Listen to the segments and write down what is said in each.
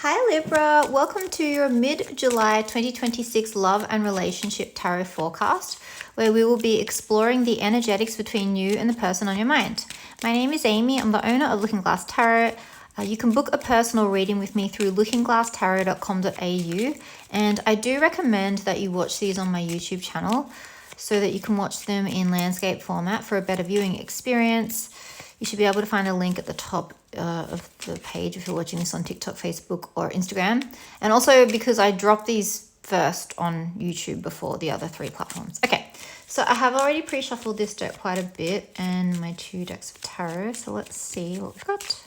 Hi Libra, welcome to your mid-July 2026 love and relationship tarot forecast, where we will be exploring the energetics between you and the person on your mind. My name is Amy, I'm the owner of Looking Glass Tarot. You can book a personal reading with me through lookingglasstarot.com.au, and I do recommend that you watch these on my YouTube channel so that you can watch them in landscape format for a better viewing experience. You should be able to find a link at the top of the page if you're watching this on TikTok, Facebook, or Instagram. And also because I drop these first on YouTube before the other three platforms. Okay, so I have already pre-shuffled this deck quite a bit and my 2 decks of tarot. So let's see what we've got.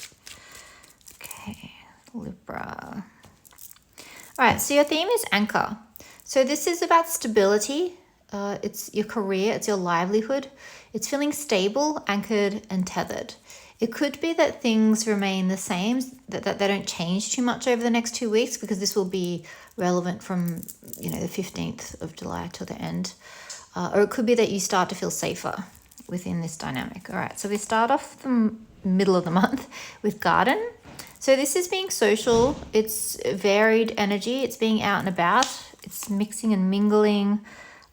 Okay, Libra. All right, so your theme is anchor. So this is about stability. It's your career, it's your livelihood. It's feeling stable, anchored, and tethered. It could be that things remain the same, that they don't change too much over the next 2 weeks, because this will be relevant from, the 15th of July till the end. Or it could be that you start to feel safer within this dynamic. All right, so we start off the middle of the month with garden. So this is being social. It's varied energy. It's being out and about. It's mixing and mingling.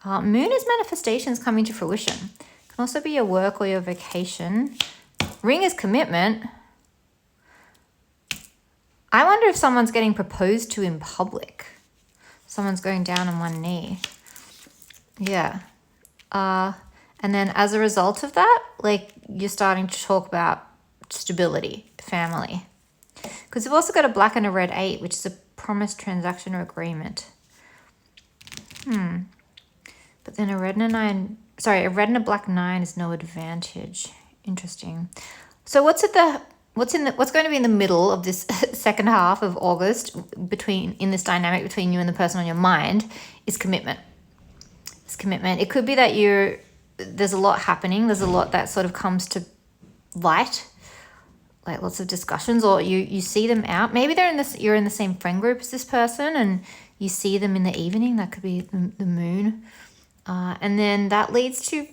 Moon is manifestations coming to fruition. Can also be your work or your vacation. Ring is commitment. I wonder if someone's getting proposed to in public. Someone's going down on one knee. Yeah. And then as a result of that, you're starting to talk about stability, family. Because we've also got a black and a red 8, which is a promised transaction or agreement. But then a red and a black 9 is no advantage. Interesting. So what's going to be in the middle of this second half of August in this dynamic between you and the person on your mind is commitment. It's commitment. It could be that there's a lot happening. There's a lot that sort of comes to light, like lots of discussions, or you see them out. Maybe you're in the same friend group as this person and you see them in the evening. That could be the moon. And then that leads to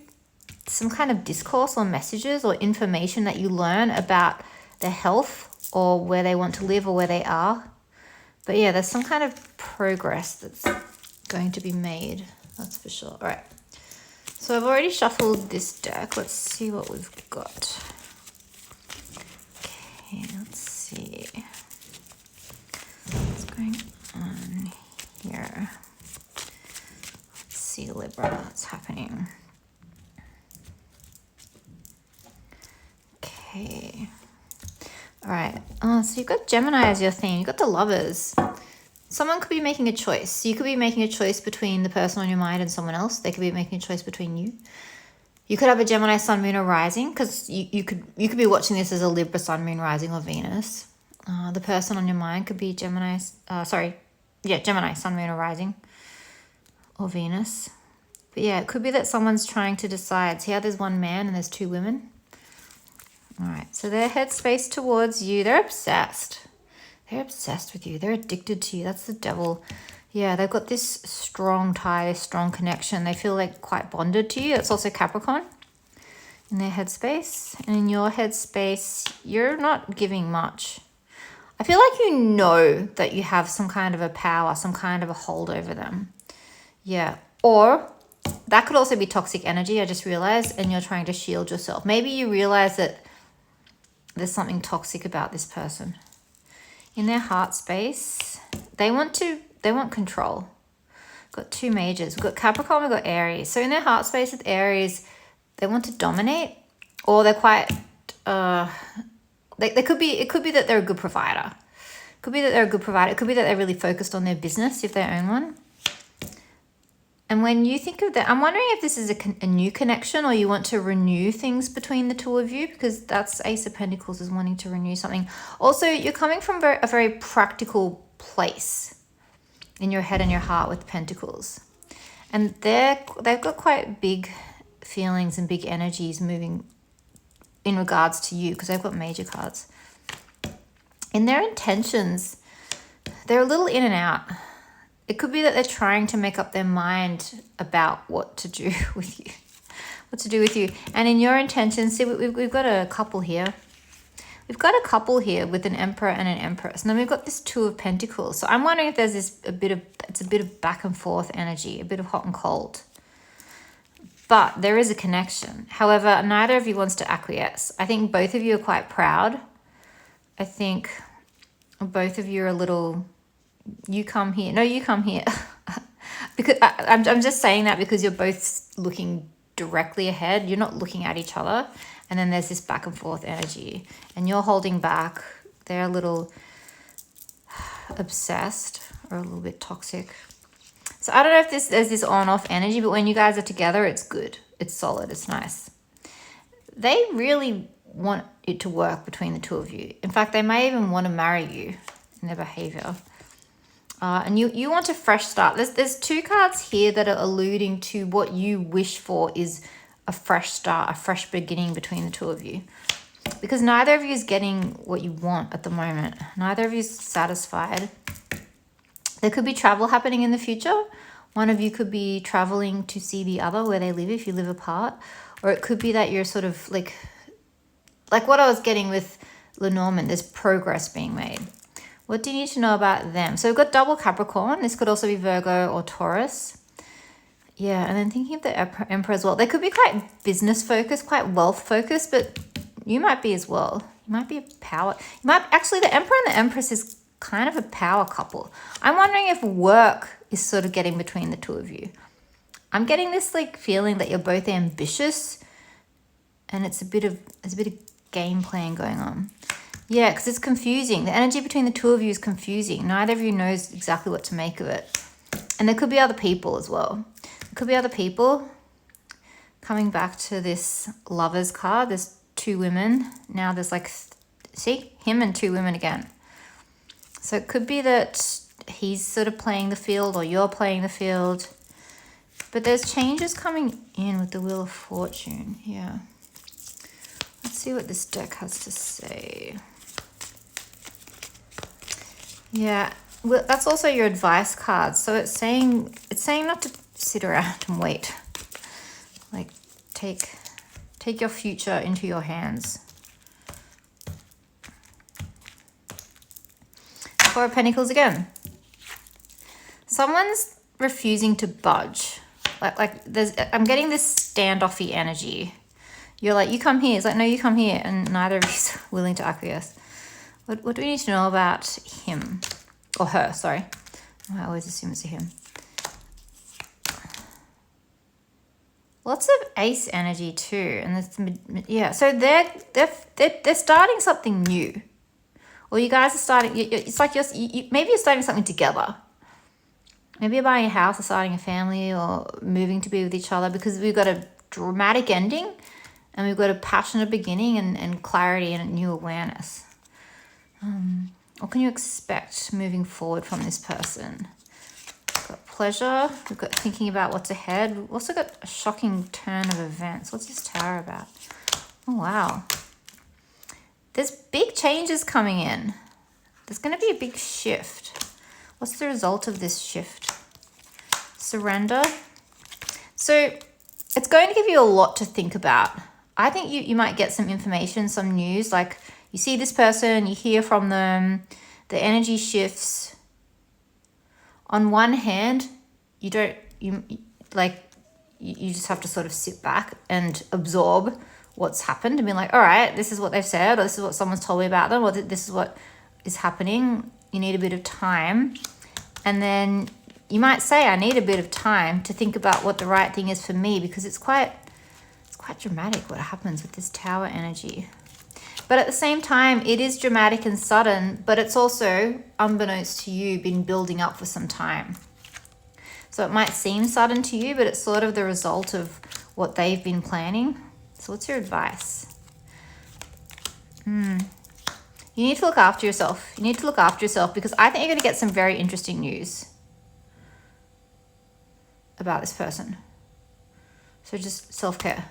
some kind of discourse or messages or information that you learn about their health or where they want to live or where they are. But yeah, there's some kind of progress that's going to be made. That's for sure. All right. So I've already shuffled this deck. Let's see what we've got. Okay, let's see. What's going on here? Let's see, Libra, what's happening? Okay. All right. So you've got Gemini as your theme. You've got the Lovers. Someone could be making a choice. You could be making a choice between the person on your mind and someone else. They could be making a choice between you. You could have a Gemini sun, moon, or rising, because you could be watching this as a Libra sun, moon, rising, or Venus. The person on your mind could be Gemini, sun, moon, or rising, or Venus. But yeah, it could be that someone's trying to decide. See how there's one man and there's 2 women? All right, so their headspace towards you, they're obsessed. They're obsessed with you. They're addicted to you. That's the devil. Yeah, they've got this strong tie, strong connection. They feel like quite bonded to you. It's also Capricorn in their headspace. And in your headspace, you're not giving much. I feel like you know that you have some kind of a power, some kind of a hold over them. Yeah, or that could also be toxic energy, I just realized, and you're trying to shield yourself. Maybe you realize that there's something toxic about this person. In their heart space, they want control. Got 2 majors. We've got Capricorn, we've got Aries. So in their heart space with Aries, they want to dominate, or they're quite it could be that they're a good provider. It could be that they're really focused on their business if they own one. And when you think of that, I'm wondering if this is a new connection, or you want to renew things between the 2 of you, because that's Ace of Pentacles, is wanting to renew something. Also, you're coming from a very practical place in your head and your heart with Pentacles. And they've got quite big feelings and big energies moving in regards to you, because they've got major cards. In their intentions, they're a little in and out. It could be that they're trying to make up their mind about what to do with you. And in your intentions, see, we've got a couple here. We've got a couple here with an Emperor and an Empress. And then we've got this Two of Pentacles. So I'm wondering if there's it's a bit of back and forth energy, a bit of hot and cold. But there is a connection. However, neither of you wants to acquiesce. I think both of you are quite proud. I think both of you are a little, you come here. No, you come here. Because I'm just saying that because you're both looking directly ahead. You're not looking at each other. And then there's this back and forth energy. And you're holding back. They're a little obsessed or a little bit toxic. So I don't know if there's this on-off energy, but when you guys are together, it's good. It's solid. It's nice. They really want it to work between the two of you. In fact, they may even want to marry you in their behavior. And you want a fresh start. There's two cards here that are alluding to what you wish for is a fresh start, a fresh beginning between the two of you. Because neither of you is getting what you want at the moment. Neither of you is satisfied. There could be travel happening in the future. One of you could be traveling to see the other where they live if you live apart. Or it could be that you're sort of like what I was getting with Lenormand, there's progress being made. What do you need to know about them? So we've got double Capricorn. This could also be Virgo or Taurus. Yeah, and then thinking of the Emperor as well. They could be quite business focused, quite wealth focused, but you might be as well. You might be a power. Actually, the Emperor and the Empress is kind of a power couple. I'm wondering if work is sort of getting between the two of you. I'm getting this like feeling that you're both ambitious, and it's a bit of game plan going on. Yeah, because it's confusing. The energy between the two of you is confusing. Neither of you knows exactly what to make of it. And there could be other people as well. There could be other people. Coming back to this Lovers card, there's two women. Now there's like, see, him and two women again. So it could be that he's sort of playing the field or you're playing the field. But there's changes coming in with the Wheel of Fortune. Yeah. Let's see what this deck has to say. Yeah, well, that's also your advice card. So it's saying not to sit around and wait. Like take your future into your hands. Four of Pentacles again. Someone's refusing to budge. I'm getting this standoffy energy. You're like, you come here. It's like, no, you come here. And neither of you is willing to acquiesce. What do we need to know about him? Or her, sorry. I always assume it's a him. Lots of ace energy too. And yeah, so they're starting something new. Or you guys are starting, it's like maybe you're starting something together. Maybe you're buying a house or starting a family or moving to be with each other, because we've got a dramatic ending and we've got a passionate beginning and clarity and a new awareness. What can you expect moving forward from this person? We've got pleasure. We've got thinking about what's ahead. We've also got a shocking turn of events. What's this tower about? Oh, wow. There's big changes coming in. There's going to be a big shift. What's the result of this shift? Surrender. So it's going to give you a lot to think about. I think you might get some information, some news, like you see this person, you hear from them, the energy shifts. On one hand, you just have to sort of sit back and absorb what's happened and be like, all right, this is what they've said, or this is what someone's told me about them, or this is what is happening. You need a bit of time. And then you might say, I need a bit of time to think about what the right thing is for me, because it's quite dramatic what happens with this tower energy. But at the same time, it is dramatic and sudden, but it's also, unbeknownst to you, been building up for some time. So it might seem sudden to you, but it's sort of the result of what they've been planning. So what's your advice? You need to look after yourself. You need to look after yourself, because I think you're going to get some very interesting news about this person. So just self-care.